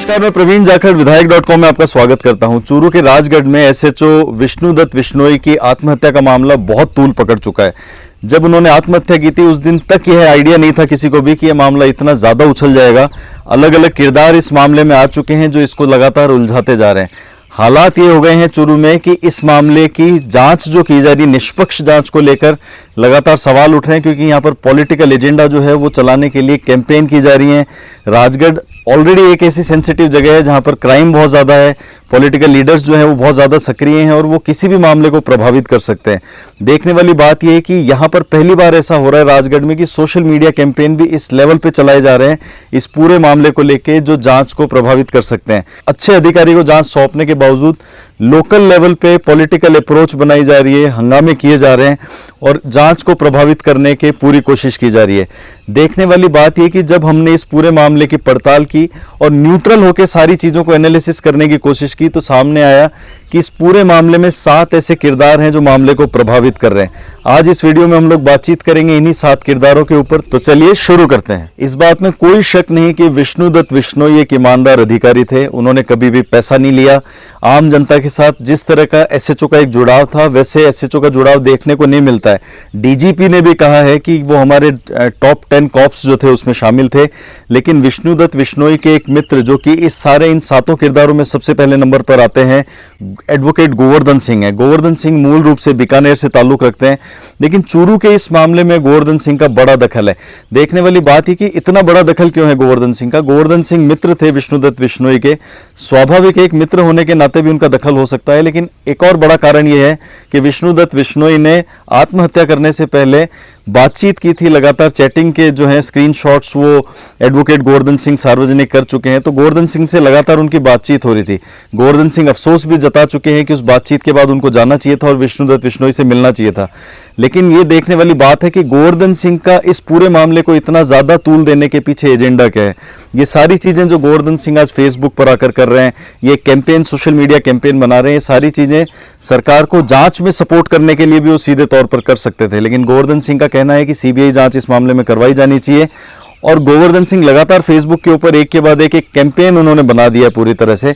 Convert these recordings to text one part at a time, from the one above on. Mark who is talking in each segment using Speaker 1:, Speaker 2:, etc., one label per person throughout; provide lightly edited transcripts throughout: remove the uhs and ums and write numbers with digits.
Speaker 1: नमस्कार, मैं प्रवीण जाखड़ विधायक.com में आपका स्वागत करता हूं। चूरू के राजगढ़ में एसएचओ विष्णुदत्त विश्नोई की आत्महत्या का मामला बहुत तूल पकड़ चुका है। जब उन्होंने आत्महत्या की थी उस दिन तक यह आइडिया नहीं था किसी को भी कि यह मामला इतना ज्यादा उछल जाएगा। अलग अलग किरदार इस मामले में आ चुके हैं जो इसको लगातार उलझाते जा रहे हैं। हालात ये हो गए हैं चूरू में कि इस मामले की जांच जो की जा रही, निष्पक्ष जांच को लेकर लगातार सवाल उठ रहे हैं, क्योंकि यहाँ पर पॉलिटिकल एजेंडा जो है वो चलाने के लिए कैंपेन की जा रही है। राजगढ़ ऑलरेडी एक ऐसी सेंसिटिव जगह है जहाँ पर क्राइम बहुत ज़्यादा है, पॉलिटिकल लीडर्स जो हैं वो बहुत ज़्यादा सक्रिय हैं और वो किसी भी मामले को प्रभावित कर सकते हैं। देखने वाली बात यह है कि यहाँ पर पहली बार ऐसा हो रहा है राजगढ़ में कि सोशल मीडिया कैंपेन भी इस लेवल पे चलाए जा रहे हैं इस पूरे मामले को लेके, जो जांच को प्रभावित कर सकते हैं। अच्छे अधिकारी को जांच सौंपने के बावजूद लोकल लेवल पे पॉलिटिकल अप्रोच बनाई जा रही है, हंगामे किए जा रहे हैं और जांच को प्रभावित करने की पूरी कोशिश की जा रही है। देखने वाली बात यह कि जब हमने इस पूरे मामले की पड़ताल की और न्यूट्रल होकर सारी चीजों को एनालिसिस करने की कोशिश की तो सामने आया कि इस पूरे मामले में 7 ऐसे किरदार हैं जो मामले को प्रभावित कर रहे हैं। आज इस वीडियो में हम लोग बातचीत करेंगे इन्हीं 7 किरदारों के ऊपर। तो चलिए शुरू करते हैं। इस बात में कोई शक नहीं कि विष्णुदत्त विश्नोई एक ईमानदार अधिकारी थे। उन्होंने कभी भी पैसा नहीं लिया। आम जनता के साथ जिस तरह का एसएचओ का एक जुड़ाव था वैसे एसएचओ का जुड़ाव देखने को नहीं मिलता है। डीजीपी ने भी कहा है कि वो हमारे टॉप 10 कॉप्स जो थे उसमें शामिल थे। लेकिन विष्णुदत्त विश्नोई के एक मित्र जो कि इन 7 किरदारों में सबसे पहले नंबर पर आते हैं, एडवोकेट गोवर्धन सिंह है। गोवर्धन सिंह मूल रूप से बीकानेर से ताल्लुक रखते हैं, लेकिन चूरू के इस मामले में गोवर्धन सिंह का बड़ा दखल है। देखने वाली बात है कि इतना बड़ा दखल क्यों है गोवर्धन सिंह का। गोवर्धन सिंह मित्र थे विष्णुदत्त विश्नोई के, स्वाभाविक एक मित्र होने के नाते भी उनका दखल हो सकता है। लेकिन एक और बड़ा कारण यह है कि विष्णुदत्त विश्नोई ने आत्महत्या करने से पहले बातचीत की थी, लगातार चैटिंग के जो है स्क्रीनशॉट्स वो एडवोकेट गोवर्धन सिंह सार्वजनिक कर चुके हैं। तो गोवर्धन सिंह से लगातार उनकी बातचीत हो रही थी। गोवर्धन सिंह अफसोस भी जता चुके हैं कि उस बातचीत के बाद उनको जाना चाहिए था और विष्णुदत्त विश्नोई से मिलना चाहिए था। लेकिन ये देखने वाली बात है कि गोवर्धन सिंह का इस पूरे मामले को इतना ज्यादा तूल देने के पीछे एजेंडा क्या है। ये सारी चीजें जो गोवर्धन सिंह आज फेसबुक पर आकर कर रहे हैं, ये कैंपेन, सोशल मीडिया कैंपेन बना रहे हैं, ये सारी चीजें सरकार को जांच में सपोर्ट करने के लिए भी वो सीधे तौर पर कर सकते थे। लेकिन गोवर्धन सिंह का कहना है कि सीबीआई जांच इस मामले में करवाई जानी चाहिए। और गोवर्धन सिंह लगातार फेसबुक के ऊपर एक के बाद एक कैंपेन उन्होंने बना दिया पूरी तरह से।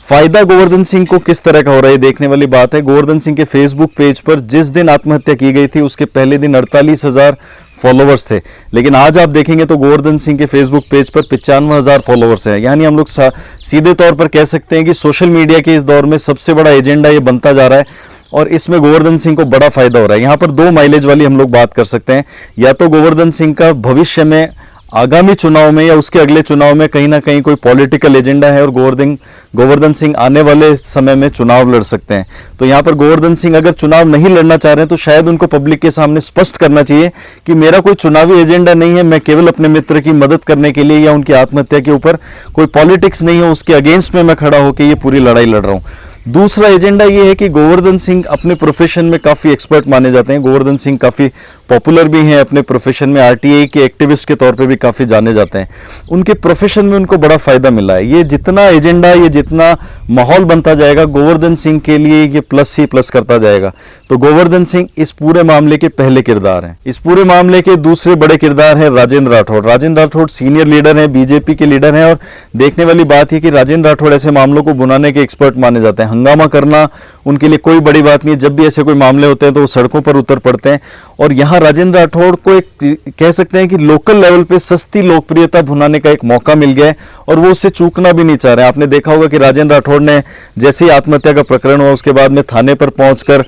Speaker 1: फायदा गोवर्धन सिंह को किस तरह का हो रहा है देखने वाली बात है। गोवर्धन सिंह के फेसबुक पेज पर जिस दिन आत्महत्या की गई थी उसके पहले दिन 48,000 फॉलोवर्स थे, लेकिन आज आप देखेंगे तो गोवर्धन सिंह के फेसबुक पेज पर 95,000 फॉलोवर्स हैं। यानी हम लोग सीधे तौर पर कह सकते हैं कि सोशल मीडिया के इस दौर में सबसे बड़ा एजेंडा ये बनता जा रहा है और इसमें गोवर्धन सिंह को बड़ा फायदा हो रहा है। यहाँ पर 2 माइलेज वाली हम लोग बात कर सकते हैं। या तो गोवर्धन सिंह का भविष्य में आगामी चुनाव में या उसके अगले चुनाव में कहीं ना कहीं कोई पॉलिटिकल एजेंडा है और गोवर्धन सिंह आने वाले समय में चुनाव लड़ सकते हैं। तो यहाँ पर गोवर्धन सिंह अगर चुनाव नहीं लड़ना चाह रहे हैं तो शायद उनको पब्लिक के सामने स्पष्ट करना चाहिए कि मेरा कोई चुनावी एजेंडा नहीं है, मैं केवल अपने मित्र की मदद करने के लिए या उनकी आत्महत्या के ऊपर कोई पॉलिटिक्स नहीं है, उसके अगेंस्ट में मैं खड़ा होकर ये पूरी लड़ाई लड़ रहा हूँ। दूसरा एजेंडा ये है कि गोवर्धन सिंह अपने प्रोफेशन में काफी एक्सपर्ट माने जाते हैं। गोवर्धन सिंह काफी पॉपुलर भी हैं अपने प्रोफेशन में, आरटीआई के एक्टिविस्ट के तौर पे भी काफी जाने जाते हैं। उनके प्रोफेशन में उनको बड़ा फायदा मिला है। ये जितना एजेंडा, ये जितना माहौल बनता जाएगा गोवर्धन सिंह के लिए ये प्लस ही प्लस करता जाएगा। तो गोवर्धन सिंह इस पूरे मामले के पहले किरदार हैं। इस पूरे मामले के दूसरे बड़े किरदार हैं राजेंद्र राठौड़। राजेंद्र राठौड़ सीनियर लीडर हैं, बीजेपी के लीडर हैं और देखने वाली बात है कि राजेंद्र राठौड़ ऐसे मामलों को बुनाने के एक्सपर्ट माने जाते हैं। हंगामा करना उनके लिए कोई बड़ी बात नहीं है। जब भी ऐसे कोई मामले होते हैं तो वो सड़कों पर उतर पड़ते हैं और यहाँ राजेंद्र राठौड़ को एक कह सकते हैं कि लोकल लेवल पे सस्ती लोकप्रियता भुनाने का एक मौका मिल गया है और वो उससे चूकना भी नहीं चाह रहे हैं। आपने देखा होगा कि राजेंद्र राठौड़ ने जैसे ही आत्महत्या का प्रकरण हुआ उसके बाद में थाने पर पहुंचकर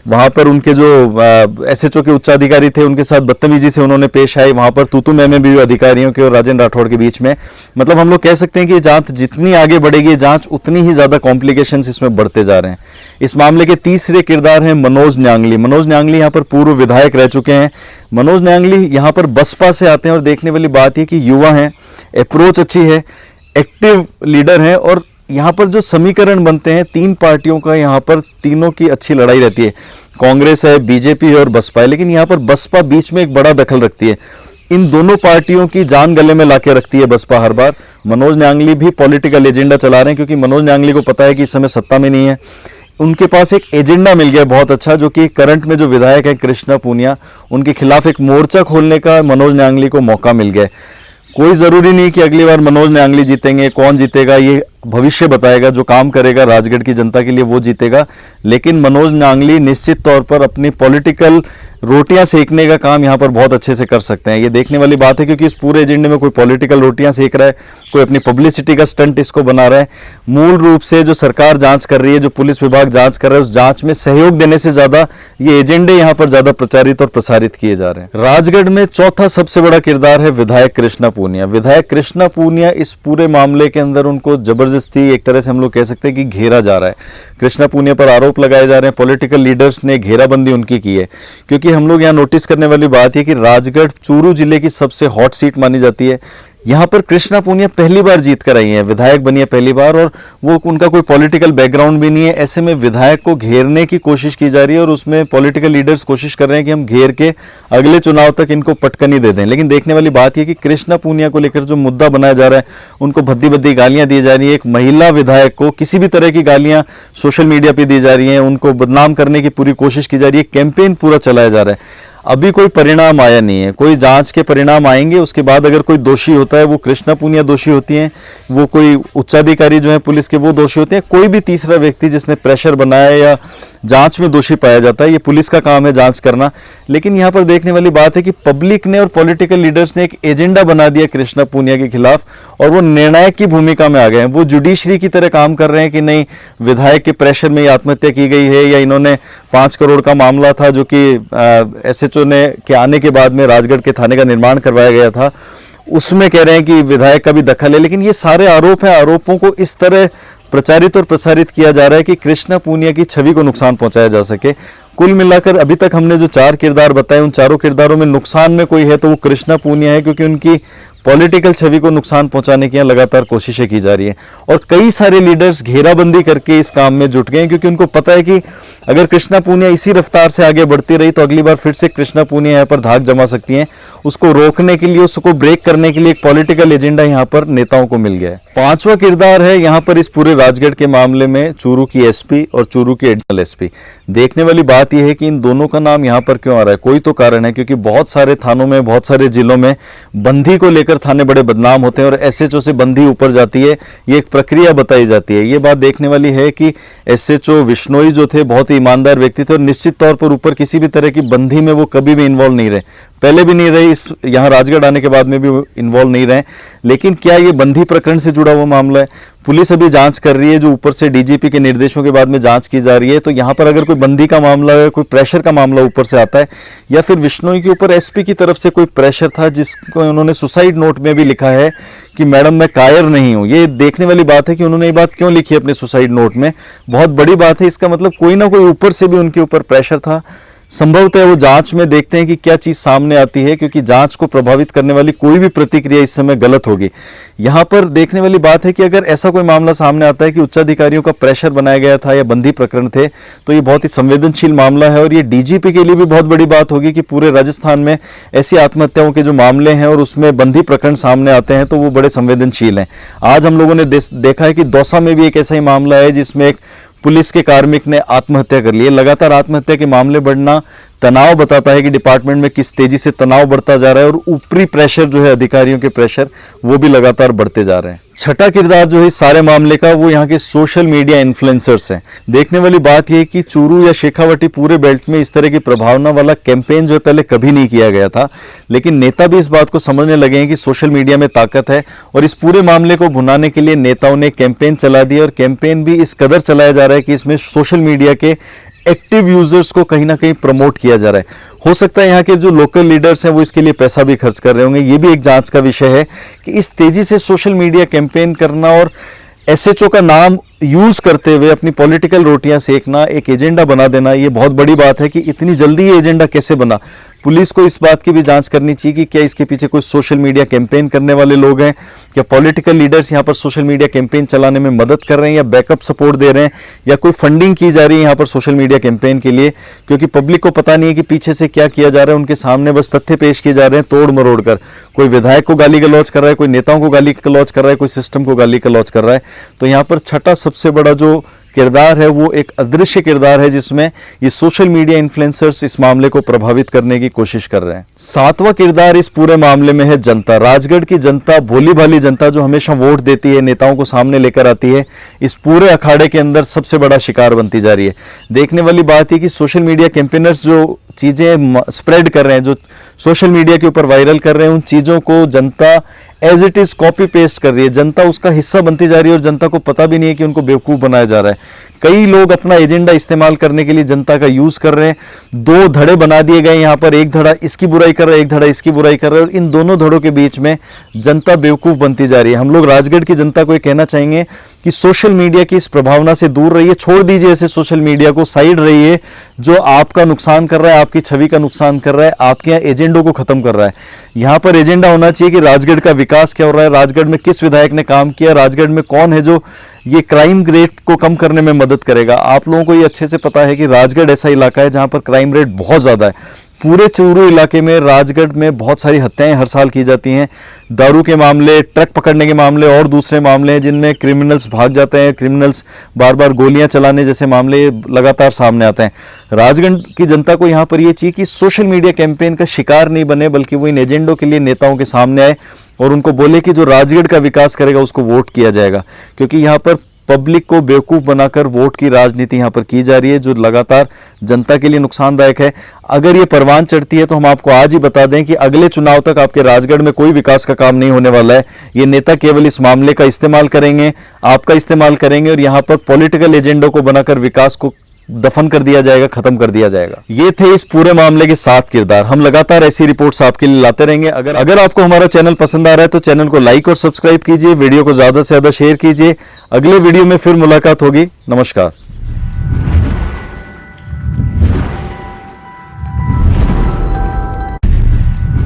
Speaker 1: वहां पर उनके जो एसएचओ के उच्चाधिकारी थे उनके साथ बदतमीजी से उन्होंने पेश आए। वहां पर तू मैं भी अधिकारियों के और राजेंद्र राठौड़ के बीच में, मतलब हम लोग कह सकते हैं कि जांच जितनी आगे बढ़ेगी जांच उतनी ही ज्यादा कॉम्प्लिकेशंस इसमें बढ़ते जा रहे हैं। इस मामले के तीसरे किरदार हैं मनोज न्यांगली। मनोज न्यांगली यहाँ पर पूर्व विधायक रह चुके हैं। मनोज न्यांगली यहाँ पर बसपा से आते हैं और देखने वाली बात यह कि युवा हैं, अप्रोच अच्छी है, एक्टिव लीडर हैं और यहाँ पर जो समीकरण बनते हैं 3 पार्टियों का, यहाँ पर तीनों की अच्छी लड़ाई रहती है। कांग्रेस है, बीजेपी और बसपा है, लेकिन यहाँ पर बसपा बीच में एक बड़ा दखल रखती है। इन दोनों पार्टियों की जान गले में लाके रखती है बसपा हर बार। मनोज न्यांगली भी पॉलिटिकल एजेंडा चला रहे हैं क्योंकि मनोज न्यांगली को पता है कि इस समय सत्ता में नहीं है। उनके पास एक एजेंडा मिल गया बहुत अच्छा, जो कि करंट में जो विधायक है कृष्णा पूनिया, उनके खिलाफ एक मोर्चा खोलने का मनोज न्यांगली को मौका मिल गया। कोई जरूरी नहीं कि अगली बार मनोज न्यांगली जीतेंगे, कौन जीतेगा ये भविष्य बताएगा, जो काम करेगा राजगढ़ की जनता के लिए वो जीतेगा। लेकिन मनोज न्यांगली निश्चित तौर पर अपनी पॉलिटिकल रोटियां सेकने का काम यहां पर बहुत अच्छे से कर सकते हैं। ये देखने वाली बात है, क्योंकि इस पूरे एजेंडे में कोई पॉलिटिकल रोटियां सेक रहा है, कोई अपनी पब्लिसिटी का स्टंट इसको बना रहा है। मूल रूप से जो सरकार जांच कर रही है, जो पुलिस विभाग जांच कर रहा है, उस जांच में सहयोग देने से ज्यादा ये एजेंडे यहां पर ज्यादा प्रचारित और प्रसारित किए जा रहे हैं। राजगढ़ में चौथा सबसे बड़ा किरदार है विधायक कृष्णा पूनिया। विधायक कृष्णा पूनिया इस पूरे मामले के अंदर उनको जबरदस्ती एक तरह से हम लोग कह सकते हैं कि घेरा जा रहा है। कृष्णा पूनिया पर आरोप लगाए जा रहे हैं, पॉलिटिकल लीडर्स ने घेराबंदी उनकी की है। क्योंकि हम लोग यहाँ नोटिस करने वाली बात है कि राजगढ़ चूरू जिले की सबसे हॉट सीट मानी जाती है। यहाँ पर कृष्णा पूनिया पहली बार जीत कर आई हैं, विधायक बनी है पहली बार, और वो उनका कोई पॉलिटिकल बैकग्राउंड भी नहीं है। ऐसे में विधायक को घेरने की कोशिश की जा रही है और उसमें पॉलिटिकल लीडर्स कोशिश कर रहे हैं कि हम घेर के अगले चुनाव तक इनको पटकनी दे दें। लेकिन देखने वाली बात यह कि कृष्णा पूनिया को लेकर जो मुद्दा बनाया जा रहा है, उनको भद्दी भद्दी गालियां दी जा रही है। एक महिला विधायक को किसी भी तरह की गालियां सोशल मीडिया पर दी जा रही हैं, उनको बदनाम करने की पूरी कोशिश की जा रही है। कैंपेन पूरा चलाया जा रहा है। अभी कोई परिणाम आया नहीं है, कोई जांच के परिणाम आएंगे, उसके बाद अगर कोई दोषी होता है, वो कृष्णा पूनिया दोषी होती हैं, वो कोई उच्चाधिकारी जो है पुलिस के वो दोषी होते हैं। कोई भी तीसरा व्यक्ति जिसने प्रेशर बनाया या जांच में दोषी पाया जाता है, ये पुलिस का काम है जांच करना। लेकिन यहाँ पर देखने वाली बात है कि पब्लिक ने और पॉलिटिकल लीडर्स ने एक एजेंडा बना दिया कृष्णा पूनिया के खिलाफ, और वो निर्णायक की भूमिका में आ गए हैं। वो जुडिशरी की तरह काम कर रहे हैं कि नहीं, विधायक के प्रेशर में आत्महत्या की गई है, या इन्होंने 5 करोड़ का मामला था जो कि एसएचओ ने के आने के बाद में राजगढ़ के थाने का निर्माण करवाया गया था, उसमें कह रहे हैं कि विधायक का भी दखल है। लेकिन ये सारे आरोप हैं, आरोपों को इस तरह प्रचारित और प्रसारित किया जा रहा है कि कृष्णा पूनिया की छवि को नुकसान पहुंचाया जा सके। कुल मिलाकर अभी तक हमने जो 4 किरदार बताए, उन चारों किरदारों में नुकसान में कोई है तो वो कृष्णा पूनिया है, क्योंकि उनकी पॉलिटिकल छवि को नुकसान पहुंचाने की लगातार कोशिशें की जा रही है। और कई सारे लीडर्स घेराबंदी करके इस काम में जुट गए हैं, क्योंकि उनको पता है कि अगर कृष्णा पूनिया इसी रफ्तार से आगे बढ़ती रही तो अगली बार फिर से कृष्णा पूनिया यहाँ पर धाक जमा सकती हैं। उसको रोकने के लिए, उसको ब्रेक करने के लिए एक पॉलिटिकल एजेंडा यहाँ पर नेताओं को मिल गया है। 5वां किरदार है यहाँ पर इस पूरे राजगढ़ के मामले में चूरू की एसपी और चूरू की एडिशनल एसपी। देखने वाली बात यह है कि इन दोनों का नाम यहाँ पर क्यों आ रहा है, कोई तो कारण है। क्योंकि बहुत सारे थानों में, बहुत सारे जिलों में बंदी को लेकर थाने बड़े बदनाम होते हैं और एसएचओ से बंदी ऊपर जाती है, ये एक प्रक्रिया बताई जाती है। ये बात देखने वाली है कि एसएचओ विश्नोई जो थे बहुत ही ईमानदार व्यक्ति थे, और निश्चित तौर पर ऊपर किसी भी तरह की बंदी में वो कभी भी इन्वॉल्व नहीं रहे, पहले भी नहीं रहे, इस यहाँ राजगढ़ आने के बाद में भी इन्वॉल्व नहीं रहे। लेकिन क्या ये बंदी प्रकरण से जुड़ा हुआ मामला है? पुलिस अभी जांच कर रही है, जो ऊपर से डीजीपी के निर्देशों के बाद में जांच की जा रही है। तो यहाँ पर अगर कोई बंदी का मामला है, कोई प्रेशर का मामला ऊपर से आता है, या फिर विश्नोई के ऊपर एसपी की तरफ से कोई प्रेशर था, जिसको उन्होंने सुसाइड नोट में भी लिखा है कि मैडम मैं कायर नहीं हूं। ये देखने वाली बात है कि उन्होंने ये बात क्यों लिखी अपने सुसाइड नोट में, बहुत बड़ी बात है। इसका मतलब कोई ना कोई ऊपर से भी उनके ऊपर प्रेशर था। संभवतः वो जांच में देखते हैं कि क्या चीज सामने आती है, क्योंकि जांच को प्रभावित करने वाली कोई भी प्रतिक्रिया इस समय गलत होगी। यहां पर देखने वाली बात है कि अगर ऐसा कोई मामला सामने आता है कि उच्चाधिकारियों का प्रेशर बनाया गया था या बंदी प्रकरण थे, तो ये बहुत ही संवेदनशील मामला है। और ये डीजीपी के लिए भी बहुत बड़ी बात होगी कि पूरे राजस्थान में ऐसी आत्महत्याओं के जो मामले हैं और उसमें बंदी प्रकरण सामने आते हैं, तो वो बड़े संवेदनशील हैं। आज हम लोगों ने देखा है कि दौसा में भी एक ऐसा ही मामला है जिसमें एक पुलिस के कार्मिक ने आत्महत्या कर ली है। लगातार आत्महत्या के मामले बढ़ना तनाव बताता है कि डिपार्टमेंट में किस तेजी से तनाव बढ़ता जा रहा है, और ऊपरी प्रेशर जो है, अधिकारियों के प्रेशर, वो भी लगातार बढ़ते जा रहे हैं। छठा किरदार जो है इस सारे मामले का, वो यहाँ के सोशल मीडिया इन्फ्लुएंसर्स हैं। देखने वाली बात यह है कि चूरू या शेखावटी पूरे बेल्ट में इस तरह की प्रभावना वाला कैंपेन जो है पहले कभी नहीं किया गया था। लेकिन नेता भी इस बात को समझने लगे हैं कि सोशल मीडिया में ताकत है, और इस पूरे मामले को भुनाने के लिए नेताओं ने कैंपेन चला दिया। और कैंपेन भी इस कदर चलाया जा रहा है कि इसमें सोशल मीडिया के एक्टिव यूजर्स को कहीं ना कहीं प्रमोट किया जा रहा है। हो सकता है यहाँ के जो लोकल लीडर्स हैं वो इसके लिए पैसा भी खर्च कर रहे होंगे। ये भी एक जांच का विषय है कि इस तेजी से सोशल मीडिया कैंपेन करना और एसएचओ का नाम यूज करते हुए अपनी पॉलिटिकल रोटियां सेकना, एक एजेंडा बना देना, ये बहुत बड़ी बात है कि इतनी जल्दी ये एजेंडा कैसे बना। पुलिस को इस बात की भी जांच करनी चाहिए कि क्या इसके पीछे कोई सोशल मीडिया कैंपेन करने वाले लोग हैं, क्या पॉलिटिकल लीडर्स यहाँ पर सोशल मीडिया कैंपेन चलाने में मदद कर रहे हैं या बैकअप सपोर्ट दे रहे हैं, या कोई फंडिंग की जा रही है यहाँ पर सोशल मीडिया कैंपेन के लिए। क्योंकि पब्लिक को पता नहीं है कि पीछे से क्या किया जा रहा है, उनके सामने बस तथ्य पेश किए जा रहे हैं तोड़ मरोड़ कर। कोई विधायक को गाली गलौज कर रहा है, कोई नेताओं को गाली गलौज कर रहा है, कोई सिस्टम को गाली गलौज कर रहा है। तो यहाँ पर छठा सबसे बड़ा जो किरदार है वो एक अदृश्य किरदार है, जिसमें ये सोशल मीडिया इन्फ्लुएंसर्स इस मामले को प्रभावित करने की कोशिश कर रहे हैं। सातवां किरदार इस पूरे मामले में है जनता। राजगढ़ की जनता, भोली भाली जनता जो हमेशा वोट देती है, नेताओं को सामने लेकर आती है, इस पूरे अखाड़े के अंदर सबसे बड़ा शिकार बनती जा रही है। देखने वाली बात है कि सोशल मीडिया कैंपेनर्स जो चीजें स्प्रेड कर रहे हैं, जो सोशल मीडिया के ऊपर वायरल कर रहे हैं, उन चीजों को जनता as it is copy paste कर रही है। जनता उसका हिस्सा बनती जा रही है और जनता को पता भी नहीं है कि उनको बेवकूफ बनाया जा रहा है। कई लोग अपना एजेंडा इस्तेमाल करने के लिए जनता का यूज कर रहे हैं। दो धड़े बना दिए गए यहाँ पर, एक धड़ा इसकी बुराई कर रहा है, एक धड़ा इसकी बुराई कर रहा है, और इन दोनों धड़ों के बीच में जनता बेवकूफ बनती जा रही है। हम लोग राजगढ़ की जनता को ये कहना चाहेंगे कि सोशल मीडिया की इस प्रभावना से दूर रहिए, छोड़ दीजिए ऐसे सोशल मीडिया को, साइड रहिए जो आपका नुकसान कर रहा है, आपकी छवि का नुकसान कर रहा है, आपके यहाँ एजेंडों को खत्म कर रहा है। यहाँ पर एजेंडा होना चाहिए कि राजगढ़ का विकास क्या हो रहा है, राजगढ़ में किस विधायक ने काम किया, राजगढ़ में कौन है जो ये क्राइम रेट को कम करने में मदद करेगा। आप लोगों को ये अच्छे से पता है कि राजगढ़ ऐसा इलाका है जहां पर क्राइम रेट बहुत ज्यादा है। पूरे चूरू इलाके में, राजगढ़ में बहुत सारी हत्याएं हर साल की जाती हैं। दारू के मामले, ट्रक पकड़ने के मामले और दूसरे मामले हैं जिनमें क्रिमिनल्स भाग जाते हैं, क्रिमिनल्स बार बार गोलियां चलाने जैसे मामले लगातार सामने आते हैं। राजगढ़ की जनता को यहाँ पर ये चाहिए कि सोशल मीडिया कैंपेन का शिकार नहीं बने, बल्कि वो इन एजेंडों के लिए नेताओं के सामने आए और उनको बोले कि जो राजगढ़ का विकास करेगा उसको वोट किया जाएगा। क्योंकि यहाँ पर पब्लिक को बेवकूफ बनाकर वोट की राजनीति यहाँ पर की जा रही है, जो लगातार जनता के लिए नुकसानदायक है। अगर ये परवान चढ़ती है तो हम आपको आज ही बता दें कि अगले चुनाव तक आपके राजगढ़ में कोई विकास का काम नहीं होने वाला है। ये नेता केवल इस मामले का इस्तेमाल करेंगे, आपका इस्तेमाल करेंगे, और यहाँ पर पॉलिटिकल एजेंडों को बनाकर विकास को दफन कर दिया जाएगा, खत्म कर दिया जाएगा। ये थे इस पूरे मामले के 7 किरदार। हम लगातार ऐसी रिपोर्ट्स आपके लिए लाते रहेंगे। अगर आपको हमारा चैनल पसंद आ रहा है तो चैनल को लाइक और सब्सक्राइब कीजिए, वीडियो को ज्यादा से ज्यादा शेयर कीजिए। अगले वीडियो में फिर मुलाकात होगी। नमस्कार।